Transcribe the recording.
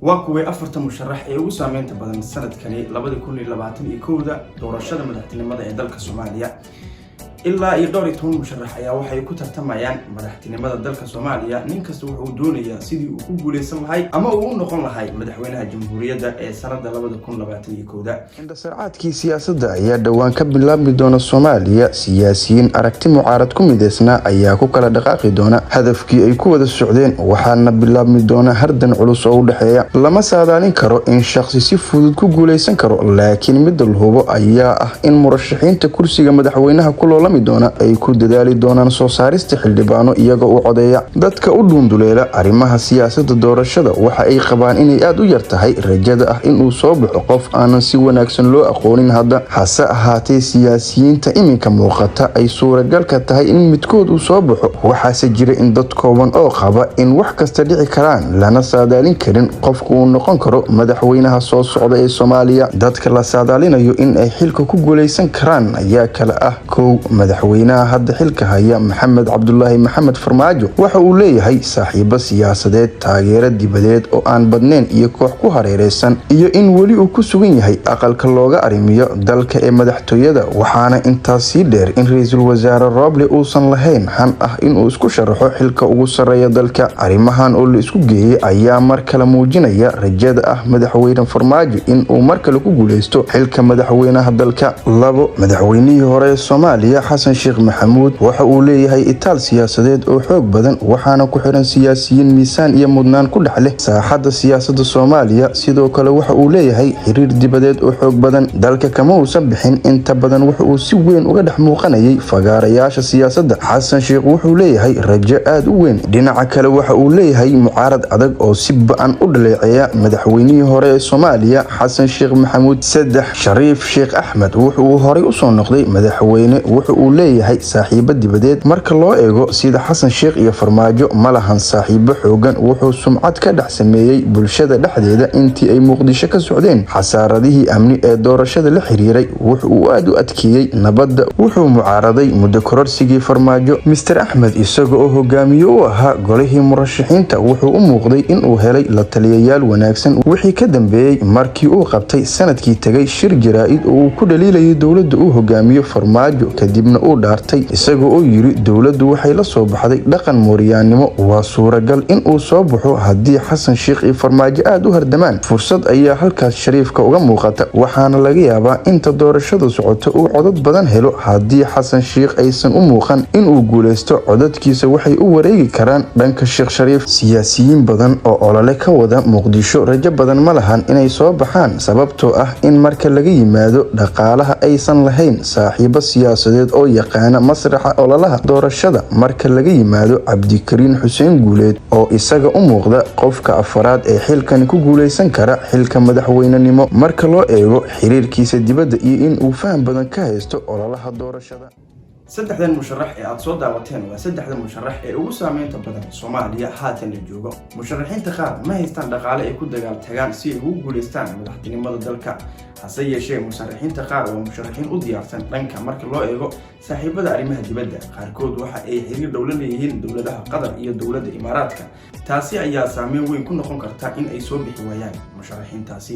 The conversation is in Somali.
وكوي أفرت مشرح ugu saameynta badan sanadkani 2021 doorashada madaxtinimada ee dalka Soomaaliya ilaa iyo dhowr iyo toban musharax ayaa waxay ku tartamayaan madaxtinimada dalka Soomaaliya nin kasta wuxuu doonayaa sidii uu ku guuleysan lahay ama uu noqon lahay madaxweynaha jamhuuriyadda ee sanadda 2021 indhasarcaadkii siyaasadda ayaa dhawaan ka bilaabmi doona Soomaaliya siyaasiyiin aragti mucaarad ku mideysna ayaa ku kala dhaqaaqi doona hadafkii ay ku wada socdeen waxaana bilaabmi doona hardan culus oo u dhaxeeya lama saadaalin karo in shakhsi si fudud ku guuleysan karo laakiin mid dalhubo ayaa ah in murashaxiinta kursiga madaxweynaha ku doona ay ku dadaali doonaan soo saarista xildhibaano iyagoo u codeeya dadka u dhuunduleela arrimaha siyaasadda doorashada waxa ay qabaan inay aad u yar tahay rajada ah in uu soo baxo qof aanan si wanaagsan loo aqoonin hadda hase ahaatee siyaasiyiinta iminka muuqata ay suuragal ka tahay in midkood uu soo baxo waxaase jira in dad kooban oo qaba in wax kasta dhici karaan lana saadaalin karin qofku uu noqon karo madaxweynaha soo socda ee Soomaaliya dadka la saadaalinayo in ay xilka ku guuleysan karaan ayaa kala ah madaxweynaha hadda xilka haya Maxamed Cabdullaahi Maxamed Farmaajo waxa uu leeyahay saaxiibo siyaasadeed taageero dibadeed oo aan badnayn iyo koox ku hareereysan iyo in wali uu ku sugan yahay aqalka looga arrimiyo dalka ee madaxtooyada waxaana intaas sii dheer in ra'iisul wasaare Roble uusan lahayn han ah in uu isku sharaxo xilka ugu sareeya dalka arrimahan oo la isku geeyay ayaa mar kale muujinaya rajada ah madaxweyne Farmaajo in uu mar kale ku guuleysto xilka madaxweynaha dalka madaxweynihii hore Soomaaliya Xasan Sheekh Maxamuud waxa uu leeyahay itaal siyaasadeed oo xoog badan waxaana ku xiran siyaasiyiin miisaan iyo mudnaan ku dhaxleh saaxadda siyaasadda Soomaaliya sidoo kale waxa uu leeyahay xiriir dibadeed oo xoog badan dalka kama uusan bixin inta badan waxa uu si weyn uga dhex muuqanayay fagaarayaasha siyaasadda Xasan Sheekh wuxuu leeyahay rajo aad u weyn dhinaca kale waxa uu leeyahay mucaarad adag oo si ba'an u dhaleeceeya madaxweynihii hore ee Soomaaliya Xasan Sheekh Maxamuud Shariif Sheekh Axmed wuxuu horay u soo noqday madaxweyne uu leeyahay saaxiibo dibadeed marka loo eego sida Xasan Sheekh iyo Farmaajo malahan saaxiibo xoogan wuxuu sumcad ka dhex sameeyay bulshada dhexdeeda intii ay Muqdisho ka socdeen xasaaradihii amni ee doorashada la xiriiray wuxuu aad u adkeeyay nabadda wuxuu mucaaraday muddo kororsigii Farmaajo Mr Axmed isagoo oo hogaamiye u ahaa golihii murashaxiinta wuxuu u muuqday in uu helay la taliyayaal wanaagsan wixii ka dambeeyay markii uu qabtay sanadkii tagay shir jaraa'id oo uu ku dhaliilayay dawladda uu hogaamiyo Farmaajo kadibna uu dhaartay isagoo oo yiri dawladdu waxay la soo baxday dhaqan mooriyaanimo waa suuragal in uu soo baxo haddii Xasan Sheekh iyo Farmaajo aad u hardamaan fursad ayaa halkaas Shariifka uga muuqata waxaana laga yaabaa inta doorashadu socoto uu codad badan helo haddii Xasan Sheekh aysan u muuqan in uu guuleysto codadkiisa waxay u wareegi karaan dhanka Sheekh Shariif siyaasiyiin badan oo olole ka wada Muqdisho rajo badan ma lahan inay soo baxaan sababtoo ah in marka laga yimaado dhaqaalaha aysan lahayn saaxiibo siyaasadeed oo yaqaana masraxa ololaha doorashada marka laga yimaado Cabdikariin Xuseen Guuleed oo isaga u muuqda qofka afraad ee xilkan ku guuleysan kara xilka madaxweynenimo marka loo eego xiriirkiisa dibadda iyo in uu faham badan ka haysto ololaha doorashada saddexdan musharax ee aad soo daawateen waa saddexdan musharax ee ugu saameynta badan Soomaaliya haatan la joogo musharaxiinta qaar ma haystaan dhaqaale ay ku dagaal tagaan si ay ugu guuleystaan madaxtinimada dalka hase yeeshee musharaxiinta qaar waa musharaxiin u diyaarsan dhanka marka loo eego saaxiibada arrimaha dibadda qaarkood waxa ay xiriir dawla leeyihiin dawladaha Qatar iyo dawladda Imaaraadka taasi ayaa saameyn weyn ku noqon karta in ay soo bixi waayaan musharaxiintaasi